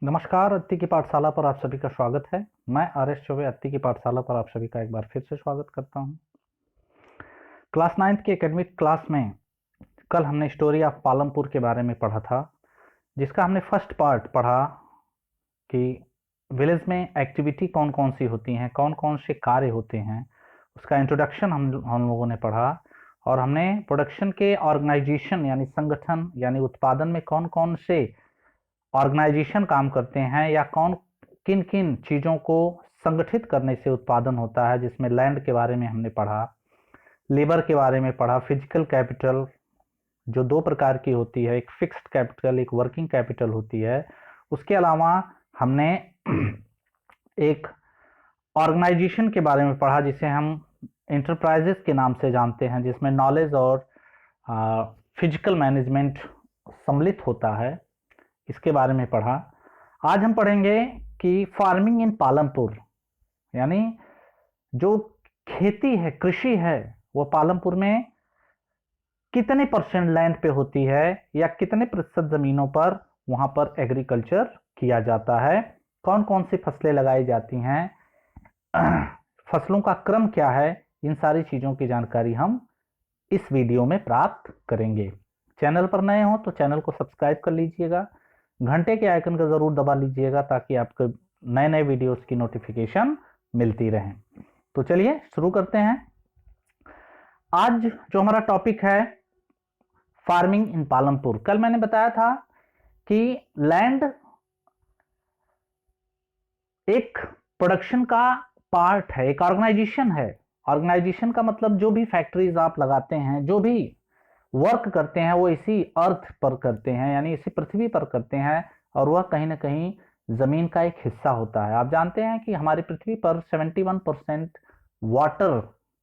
नमस्कार। अत्ति की पाठशाला पर आप सभी का स्वागत है। मैं आर.एस. चौबे अत्ति की पाठशाला पर आप सभी का एक बार फिर से स्वागत करता हूं। क्लास 9th की एकेडमिक क्लास में कल हमने स्टोरी ऑफ पालमपुर के बारे में पढ़ा था, जिसका हमने फर्स्ट पार्ट पढ़ा कि विलेज में एक्टिविटी कौन कौन सी होती हैं, कौन कौन से कार्य होते हैं, उसका इंट्रोडक्शन हम लोगों ने पढ़ा। और हमने प्रोडक्शन के ऑर्गेनाइजेशन यानी संगठन यानी उत्पादन में कौन कौन से ऑर्गेनाइजेशन काम करते हैं या कौन किन किन चीज़ों को संगठित करने से उत्पादन होता है, जिसमें लैंड के बारे में हमने पढ़ा, लेबर के बारे में पढ़ा, फिजिकल कैपिटल जो दो प्रकार की होती है, एक फिक्स्ड कैपिटल एक वर्किंग कैपिटल होती है। उसके अलावा हमने एक ऑर्गेनाइजेशन के बारे में पढ़ा जिसे हम इंटरप्राइजेस के नाम से जानते हैं, जिसमें नॉलेज और फिजिकल मैनेजमेंट सम्मिलित होता है, इसके बारे में पढ़ा। आज हम पढ़ेंगे कि फार्मिंग इन पालमपुर यानी जो खेती है, कृषि है, वो पालमपुर में कितने परसेंट लैंड पे होती है या कितने प्रतिशत जमीनों पर वहां पर एग्रीकल्चर किया जाता है, कौन कौन सी फसलें लगाई जाती हैं, फसलों का क्रम क्या है, इन सारी चीजों की जानकारी हम इस वीडियो में प्राप्त करेंगे। चैनल पर नए हो तो चैनल को सब्सक्राइब कर लीजिएगा, घंटे के आइकन का जरूर दबा लीजिएगा ताकि आपको नए नए वीडियोस की नोटिफिकेशन मिलती रहे। तो चलिए शुरू करते हैं। आज जो हमारा टॉपिक है फार्मिंग इन पालमपुर। कल मैंने बताया था कि लैंड एक प्रोडक्शन का पार्ट है, एक ऑर्गेनाइजेशन है। ऑर्गेनाइजेशन का मतलब जो भी फैक्ट्रीज आप लगाते हैं, जो भी वर्क करते हैं, वो इसी अर्थ पर करते हैं यानी इसी पृथ्वी पर करते हैं, और वह कहीं ना कहीं जमीन का एक हिस्सा होता है। आप जानते हैं कि हमारी पृथ्वी पर 71% वाटर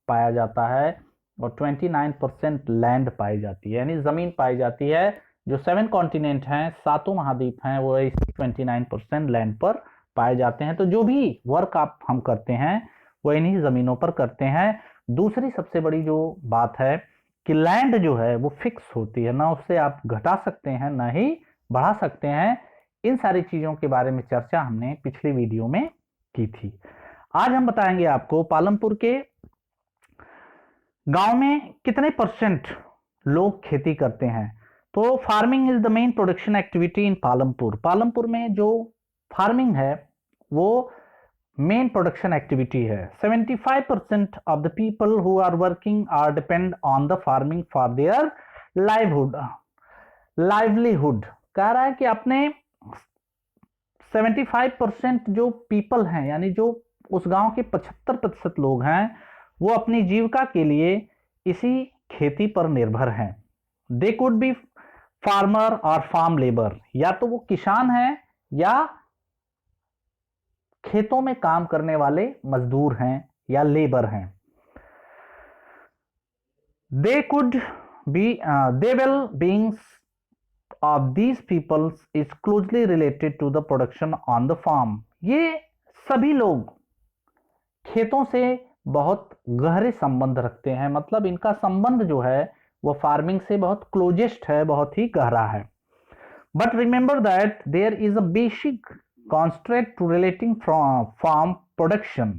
पाया जाता है और 29% लैंड पाई जाती है, यानी जमीन पाई जाती है। जो 7 कॉन्टिनेंट हैं, सातों महाद्वीप हैं, वो इसी 29% लैंड पर पाए जाते हैं। तो जो भी वर्क हम करते हैं वो इन्हीं जमीनों पर करते हैं। दूसरी सबसे बड़ी जो बात है कि लैंड जो है वो फिक्स होती है, ना उससे आप घटा सकते हैं ना ही बढ़ा सकते हैं। इन सारी चीजों के बारे में चर्चा हमने पिछली वीडियो में की थी। आज हम बताएंगे आपको पालमपुर के गांव में कितने परसेंट लोग खेती करते हैं। तो farming is the main production activity in Palampur. Palampur में जो फार्मिंग है वो मेन प्रोडक्शन एक्टिविटी है। 75% of the people who are working are depend on the farming for their livelihood. कह रहा है कि अपने 75% जो पीपल हैं यानी जो उस गांव के 75% लोग हैं, वो अपनी जीविका के लिए इसी खेती पर निर्भर हैं। दे कुड बी फार्मर और फार्म लेबर, या तो वो किसान हैं या खेतों में काम करने वाले मजदूर हैं या लेबर हैं। They could be the well beings of these peoples is closely related to the production on the farm. ये सभी लोग खेतों से बहुत गहरे संबंध रखते हैं, मतलब इनका संबंध जो है वो फार्मिंग से बहुत क्लोजेस्ट है, बहुत ही गहरा है। But remember that there is a basic constraint to relating from farm production.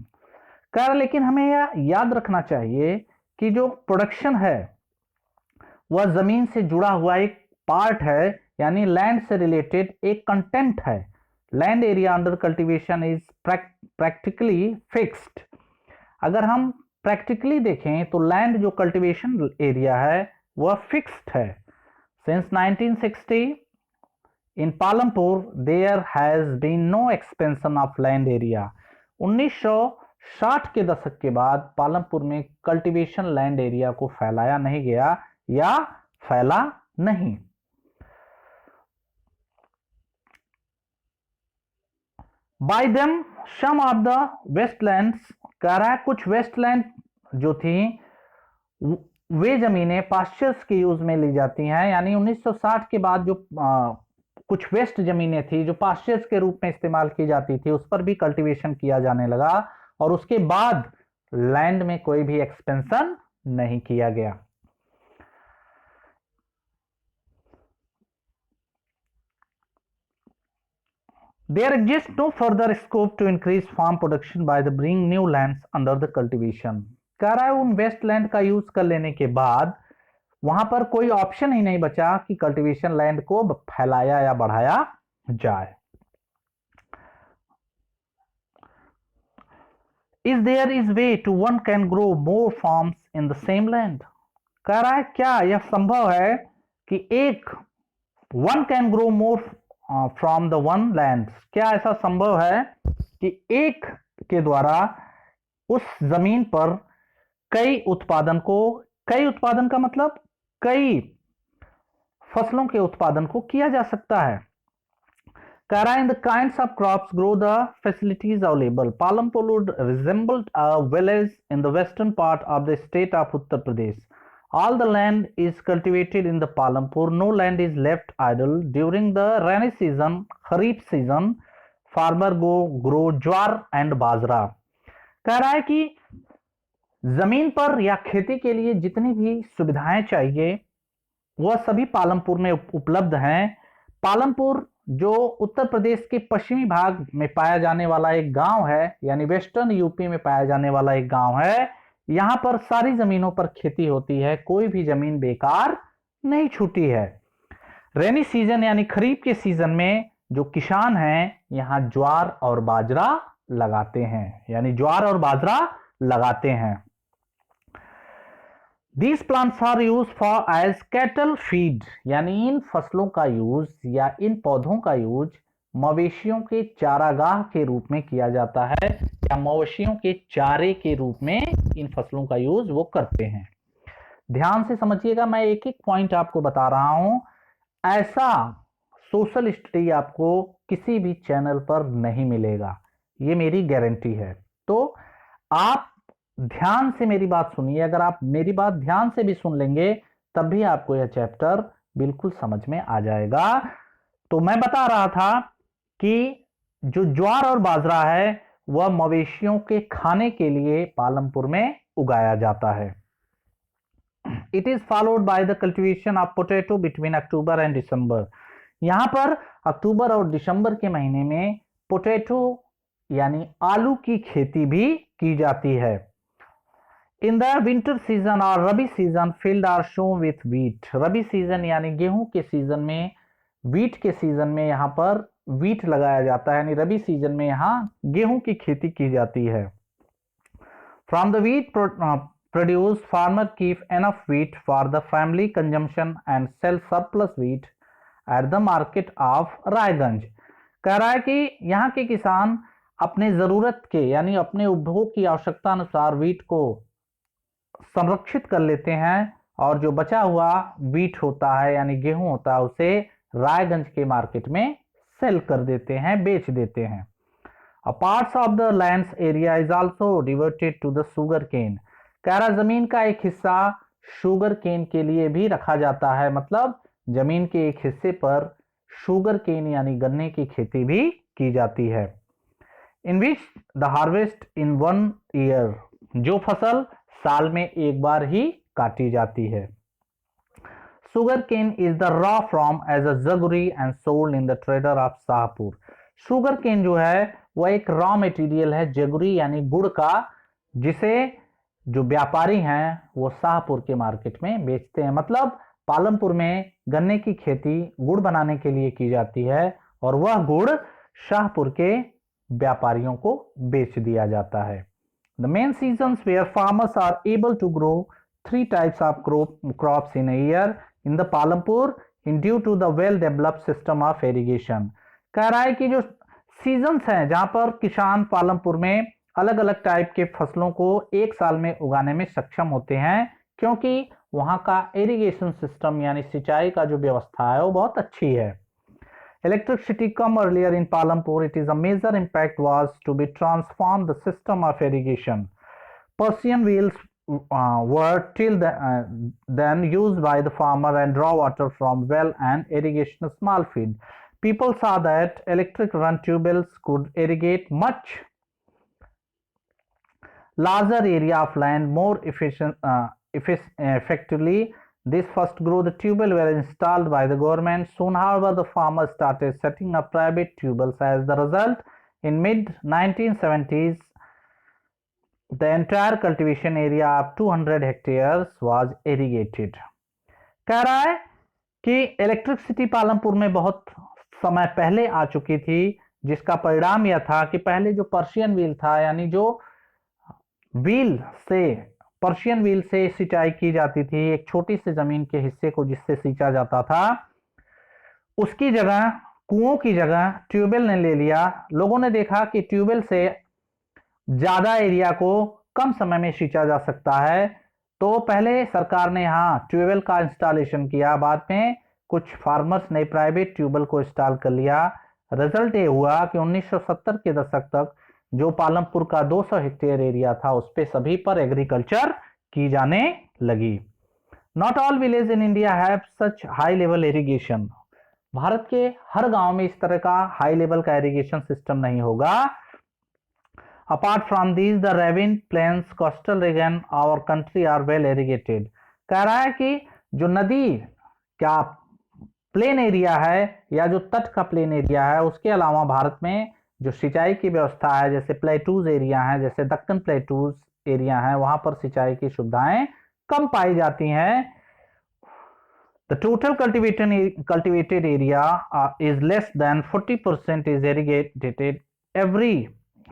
कर लेकिन हमें यह याद रखना चाहिए कि जो प्रोडक्शन है वह जमीन से जुड़ा हुआ एक पार्ट है, यानी लैंड से रिलेटेड एक कंटेंट है। Land area under cultivation is practically fixed. अगर हम प्रैक्टिकली देखें तो लैंड जो कल्टीवेशन एरिया है वह फिक्स्ड है। Since 1960 in Palampur there has been no expansion of land area. 1960 के दशक के बाद पालमपुर में कल्टीवेशन लैंड एरिया को फैलाया नहीं गया या फैला नहीं। By them some of the wastelands, कह रहा है कुछ वेस्टलैंड जो थी वे जमीनें पास्चर्स के यूज में ली जाती हैं, यानी 1960 के बाद जो कुछ वेस्ट जमीनें थी जो पास्चर्स के रूप में इस्तेमाल की जाती थी, उस पर भी कल्टीवेशन किया जाने लगा और उसके बाद लैंड में कोई भी एक्सपेंशन नहीं किया गया। There exists no further scope to increase farm production by the bringing new lands under the cultivation. कह रहा है उन वेस्ट लैंड का यूज कर लेने के बाद वहां पर कोई ऑप्शन ही नहीं बचा कि कल्टीवेशन लैंड को फैलाया या बढ़ाया जाए. Is there is way to one can grow more farms in the same land? कह रहा है क्या यह संभव है कि एक one can grow more from the one land? क्या ऐसा संभव है कि एक के द्वारा उस जमीन पर कई उत्पादन का मतलब कई फसलों के उत्पादन को किया जा सकता है. कह रहा है in the kinds of crops grow the facilities available. Palampur would resemble a village in the western part of the state of Uttar Pradesh. All the land is cultivated in the Palampur. No land is left idle. During the rainy season, Kharif season, farmer grow jowar and बाजरा. कह रहा है कि जमीन पर या खेती के लिए जितनी भी सुविधाएं चाहिए वह सभी पालमपुर में उपलब्ध हैं. पालमपुर जो उत्तर प्रदेश के पश्चिमी भाग में पाया जाने वाला एक गांव है, यानी वेस्टर्न यूपी में पाया जाने वाला एक गांव है. यहां पर सारी जमीनों पर खेती होती है, कोई भी जमीन बेकार नहीं छूटी है. रेनी सीजन यानी खरीफ के सीजन में जो किसान हैं यहां ज्वार और बाजरा लगाते हैं. These plants are used for as cattle feed, यानी इन फसलों का यूज या इन पौधों का यूज मवेशियों के चारागाह के रूप में किया जाता है, या मवेशियों के चारे के रूप में इन फसलों का यूज वो करते हैं. ध्यान से समझिएगा, मैं एक एक पॉइंट आपको बता रहा हूं. ऐसा सोशल स्टडी आपको किसी भी चैनल पर नहीं मिलेगा, ये मेरी गारंटी है. तो आप ध्यान से मेरी बात सुनिए. अगर आप मेरी बात ध्यान से भी सुन लेंगे तब भी आपको यह चैप्टर बिल्कुल समझ में आ जाएगा. तो मैं बता रहा था कि जो ज्वार और बाजरा है वह मवेशियों के खाने के लिए पालमपुर में उगाया जाता है. It is followed by the cultivation of potato between October and December. यहां पर अक्टूबर और दिसंबर के महीने में पोटैटो यानी आलू की खेती भी की जाती है. इन द विंटर सीजन और rabi season field are sown with wheat. Rabi season यानी गेहूं के सीजन में, वीट के सीजन में यहाँ पर वीट लगाया जाता है, यानी रबी सीजन में यहाँ गेहूं की खेती की जाती है. From the wheat produce farmer keep enough wheat for the family consumption and sell surplus wheat at the market of Raiganj. कह रहा है कि यहाँ के किसान अपने जरूरत के यानी अपने उपभोग की आवश्यकता अनुसार वीट को संरक्षित कर लेते हैं, और जो बचा हुआ वीट होता है यानी गेहूं होता है उसे रायगंज के मार्केट में सेल कर देते हैं, बेच देते हैं. A parts of the lands area is also devoted to the sugar cane. कह रहा जमीन का एक हिस्सा शुगर केन के लिए भी रखा जाता है, मतलब जमीन के एक हिस्से पर शुगर केन यानी गन्ने की खेती भी की जाती है. In which the harvest in one year, जो फसल साल में एक बार ही काटी जाती है. Sugarcane is the raw from as a jaggery and sold in the trader of Shahpur. Sugarcane जो है वह एक रॉ मटेरियल है, जगुरी यानी गुड़ का, जिसे जो व्यापारी हैं वो शाहपुर के मार्केट में बेचते हैं. मतलब पालमपुर में गन्ने की खेती गुड़ बनाने के लिए की जाती है और वह गुड़ शाहपुर के व्यापारियों को बेच दिया जाता है. The main seasons where farmers are able to grow 3 types of crops in a year in the Palampur in due to the well developed system of irrigation. कह रहा है कि जो सीजन्स हैं जहां पर किसान पालमपुर में अलग अलग टाइप के फसलों को एक साल में उगाने में सक्षम होते हैं, क्योंकि वहां का इरिगेशन सिस्टम यानी सिंचाई का जो व्यवस्था है वो बहुत अच्छी है. Electricity come earlier in Palampur. It is a major impact was to be transform the system of irrigation. Persian wheels were till then used by the farmer and draw water from well and irrigation small field. People saw that electric run tubewells could irrigate much larger area of land more effectively This first grew the tubewell were installed by the government. Soon, however, the farmers started setting up private tubewells. As the result, in mid 1970s, the entire cultivation area of 200 hectares was irrigated. कह रहा है कि electricity Palampur में बहुत समय पहले आ चुकी थी, जिसका परिणाम यह था कि पहले जो पर्शियन व्हील था, यानी जो पर्शियन व्हील से सिंचाई की जाती थी, एक छोटी सी जमीन के हिस्से को जिससे सींचा जाता था, उसकी जगह कुओं की जगह ट्यूबवेल ने ले लिया। लोगों ने देखा कि ट्यूबवेल से ज्यादा एरिया को कम समय में सींचा जा सकता है, तो पहले सरकार ने यहाँ ट्यूबवेल का इंस्टॉलेशन किया, बाद में कुछ फार्मर्स ने प्राइवेट ट्यूबवेल को इंस्टॉल कर लिया। रिजल्ट ये हुआ कि 1970 के दशक तक जो पालमपुर का 200 हेक्टेयर एरिया था, उस पे सभी पर एग्रीकल्चर की जाने लगी। Not all village in India have such high level irrigation. Bharat के हर गांव में इस तरह का हाई लेवल का इरिगेशन सिस्टम नहीं होगा। Apart from these the ravine plains coastal region our country are well irrigated. कह रहा है कि जो नदी क्या प्लेन एरिया है या जो तट का प्लेन एरिया है, उसके अलावा भारत में जो सिंचाई की व्यवस्था है, जैसे प्लेटूज एरिया है, जैसे दक्कन प्लेटूज एरिया है, वहां पर सिंचाई की सुविधाएं कम पाई जाती हैं। The total cultivated area is less than 40% is irrigated every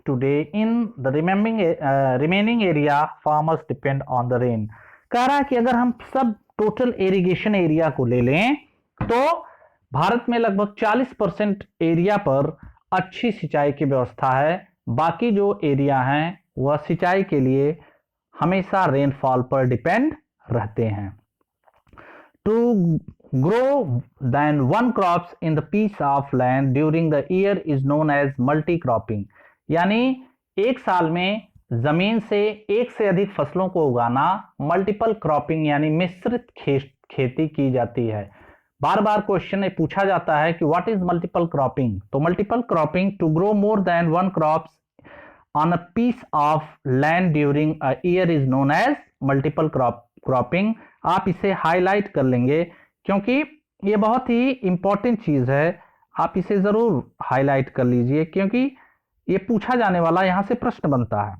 today. In the remaining area, farmers depend on the rain. कह रहा है कि अगर हम सब टोटल इरिगेशन एरिया को ले लें तो भारत में लगभग 40% एरिया पर अच्छी सिंचाई की व्यवस्था है। बाकी जो एरिया हैं वह सिंचाई के लिए हमेशा रेनफॉल पर डिपेंड रहते हैं। To grow than one crops in the piece of land during the year is known as multi-cropping. यानी एक साल में जमीन से एक से अधिक फसलों को उगाना मल्टीपल क्रॉपिंग यानी मिश्रित खेती की जाती है। बार बार क्वेश्चन में पूछा जाता है कि व्हाट इज मल्टीपल क्रॉपिंग। तो multiple cropping to grow more than one crops on a piece of land during a year is known as multiple cropping. आप इसे हाईलाइट कर लेंगे क्योंकि ये बहुत ही इंपॉर्टेंट चीज है। आप इसे जरूर हाईलाइट कर लीजिए क्योंकि ये पूछा जाने वाला यहां से प्रश्न बनता है।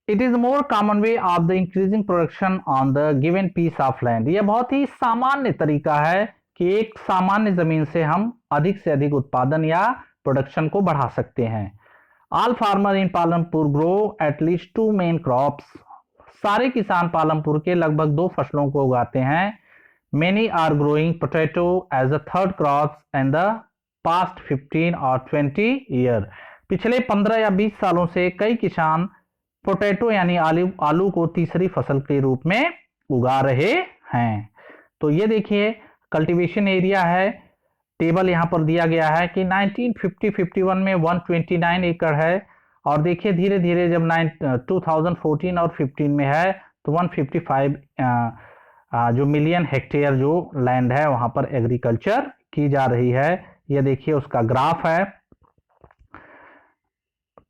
It is more common way of the increasing production on the given piece of land. यह बहुत ही सामान्य तरीका है कि एक सामान्य जमीन से हम अधिक से अधिक उत्पादन या प्रोडक्शन को बढ़ा सकते हैं। All farmer in Palampur grow at least 2 main crops. सारे किसान पालमपुर के लगभग 2 फसलों को उगाते हैं। Many are growing potato as a third crop in the past 15 और 20 ईयर। पिछले 15 या 20 सालों से कई किसान पोटैटो यानी आलू को तीसरी फसल के रूप में उगा रहे हैं। तो ये देखिए कल्टीवेशन एरिया है, टेबल यहाँ पर दिया गया है कि 1950-51 में 129 एकड़ है और देखिए धीरे धीरे जब 2014 और 15 में है तो 155 जो मिलियन हेक्टेयर जो लैंड है वहां पर एग्रीकल्चर की जा रही है। ये देखिए उसका ग्राफ है।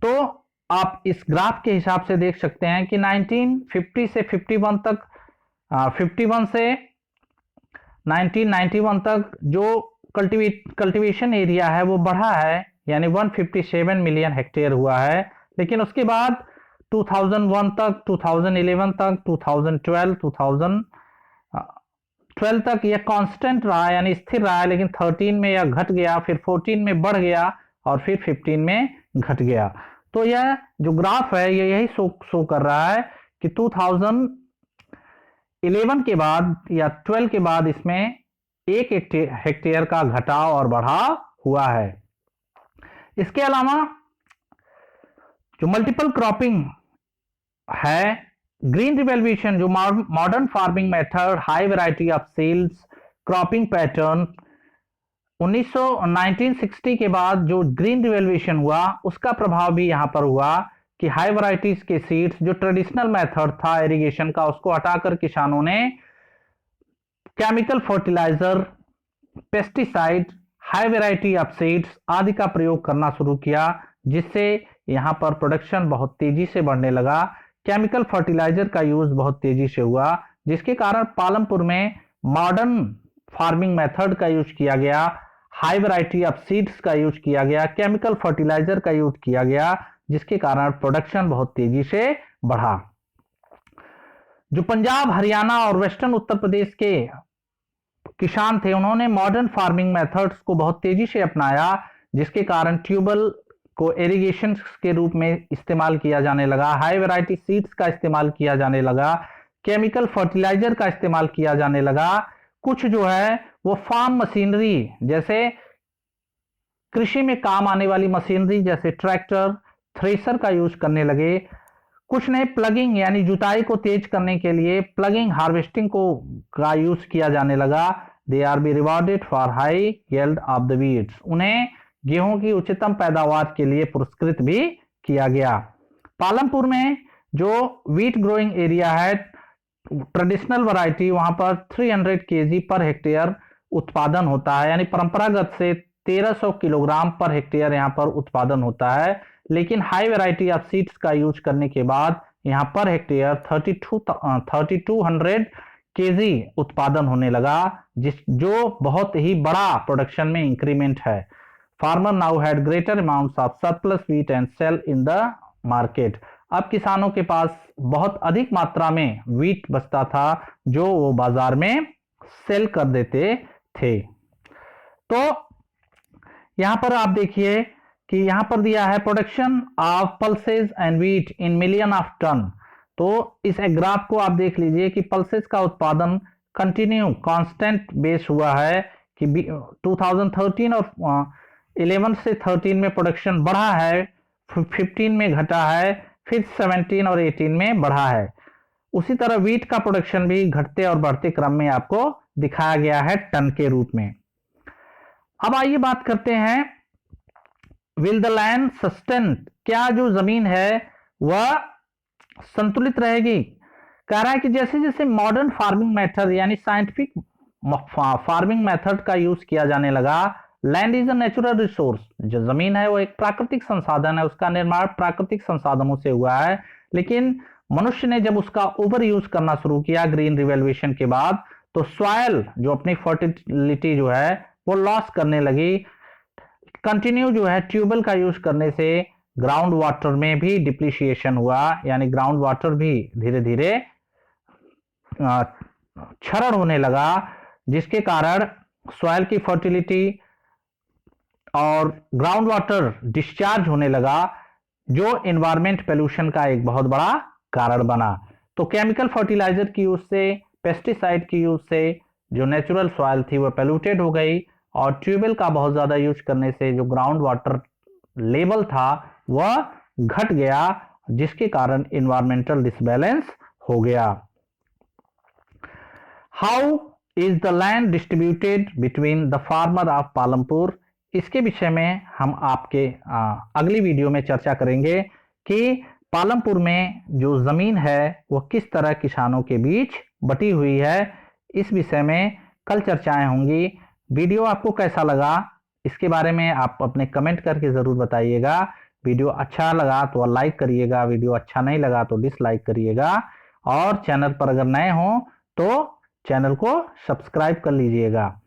तो आप इस ग्राफ के हिसाब से देख सकते हैं कि 1950 से 51 तक 51 से 1991 तक जो कल्टीवेशन एरिया है वो बढ़ा है, यानी 157 मिलियन हेक्टेयर हुआ है। लेकिन उसके बाद 2001 तक, 2011 तक, 2012 तक यह कांस्टेंट रहा यानी स्थिर रहा है, लेकिन 13 में यह घट गया, फिर 14 में बढ़ गया और फिर 15 में घट गया। तो यह जो ग्राफ है ये यही शो कर रहा है कि 2011 के बाद या 12 के बाद इसमें 1 हेक्टेयर का घटाव और बढ़ाव हुआ है। इसके अलावा जो मल्टीपल क्रॉपिंग है, ग्रीन रिवॉल्यूशन जो modern farming method, high variety of seeds, cropping pattern, 1960 के बाद जो ग्रीन रिवॉल्यूशन हुआ उसका प्रभाव भी यहाँ पर हुआ कि हाई वैरायटीज के सीड्स जो ट्रेडिशनल मेथड था इरिगेशन का उसको हटाकर किसानों ने chemical fertiliser, pesticide, high variety of seeds आदि का प्रयोग करना शुरू किया, जिससे यहाँ पर प्रोडक्शन बहुत तेजी से बढ़ने लगा। केमिकल फर्टिलाइजर का यूज बहुत तेजी से हुआ, जिसके कारण पालमपुर में मॉडर्न फार्मिंग मेथड का यूज किया गया, हाई वैरायटी ऑफ सीड्स का यूज किया गया, केमिकल फर्टिलाइजर का यूज किया गया, जिसके कारण प्रोडक्शन बहुत तेजी से बढ़ा। जो पंजाब, हरियाणा और वेस्टर्न उत्तर प्रदेश के किसान थे, उन्होंने मॉडर्न फार्मिंग मेथड्स को बहुत तेजी से अपनाया, जिसके कारण ट्यूबवेल को इरिगेशन के रूप में इस्तेमाल किया जाने लगा, हाई वैरायटी सीड्स का इस्तेमाल किया जाने लगा, केमिकल फर्टिलाइजर का इस्तेमाल किया जाने लगा। कुछ जो है वो फार्म मशीनरी, जैसे कृषि में काम आने वाली मशीनरी जैसे ट्रैक्टर, थ्रेसर का यूज करने लगे। कुछ ने प्लगिंग यानी जुताई को तेज करने के लिए प्लगिंग हार्वेस्टिंग को का यूज किया जाने लगा। They R be rewarded for high yield of the weeds, उन्हें गेहूं की उच्चतम पैदावार के लिए पुरस्कृत भी किया गया। पालमपुर में जो वीट ग्रोइंग एरिया है, ट्रेडिशनल वैरायटी, वहां पर 300 केजी पर हेक्टेयर उत्पादन होता है, यानी परंपरागत से 1300 किलोग्राम पर हेक्टेयर यहाँ पर उत्पादन होता है, लेकिन हाई वैरायटी ऑफ सीड्स का यूज करने के बाद यहाँ पर हेक्टेयर 3200 केजी उत्पादन होने लगा, जो बहुत ही बड़ा प्रोडक्शन में इंक्रीमेंट है। Farmer now had greater amounts of surplus wheat and sell in the market. अब किसानों के पास बहुत अधिक मात्रा में व्हीट बचता था, जो वो बाजार में सेल कर देते थे। तो यहां पर आप देखिए कि यहां पर दिया है production of pulses and wheat in million of ton. तो इस ग्राफ को आप देख लीजिए कि पल्सेस का उत्पादन कंटिन्यू कांस्टेंट बेस हुआ है कि 2013 और 11 से 13 में प्रोडक्शन बढ़ा है, 15 में घटा है, फिर 17 और 18 में बढ़ा है। उसी तरह व्हीट का प्रोडक्शन भी घटते और बढ़ते क्रम में आपको दिखाया गया है टन के रूप में। अब आइए बात करते हैं, विल द लैंड सस्टेन, क्या जो जमीन है वह संतुलित रहेगी। कह रहा है कि जैसे जैसे मॉडर्न फार्मिंग मेथड यानी साइंटिफिक फार्मिंग मेथड का यूज किया जाने लगा, land is a natural resource, जो जमीन है वो एक प्राकृतिक संसाधन है, उसका निर्माण प्राकृतिक संसाधनों से हुआ है, लेकिन मनुष्य ने जब उसका ओवर यूज करना शुरू किया ग्रीन रिवॉल्यूशन के बाद, तो सॉयल जो अपनी फर्टिलिटी जो है वो लॉस करने लगी। कंटिन्यू जो है ट्यूबवेल का यूज करने से ग्राउंड वाटर में भी डिप्लीशिएशन हुआ, यानी ग्राउंड वाटर भी धीरे धीरे क्षरण होने लगा, जिसके कारण सॉयल की फर्टिलिटी और ग्राउंड वाटर डिस्चार्ज होने लगा, जो एनवायरमेंट पोल्यूशन का एक बहुत बड़ा कारण बना। तो केमिकल फर्टिलाइजर की यूज से, पेस्टिसाइड की यूज से जो नेचुरल सॉइल थी वो पोल्यूटेड हो गई, और ट्यूबवेल का बहुत ज्यादा यूज करने से जो ग्राउंड वाटर लेवल था वह घट गया, जिसके कारण एनवायरमेंटल डिसबैलेंस हो गया। How is the land distributed between the farmer of Palampur, इसके विषय में हम आपके अगली वीडियो में चर्चा करेंगे कि पालमपुर में जो जमीन है वह किस तरह किसानों के बीच बटी हुई है। इस विषय में कल चर्चाएं होंगी। वीडियो आपको कैसा लगा इसके बारे में आप अपने कमेंट करके जरूर बताइएगा। वीडियो अच्छा लगा तो लाइक करिएगा, वीडियो अच्छा नहीं लगा तो डिसलाइक करिएगा, और चैनल पर अगर नए हो तो चैनल को सब्सक्राइब कर लीजिएगा।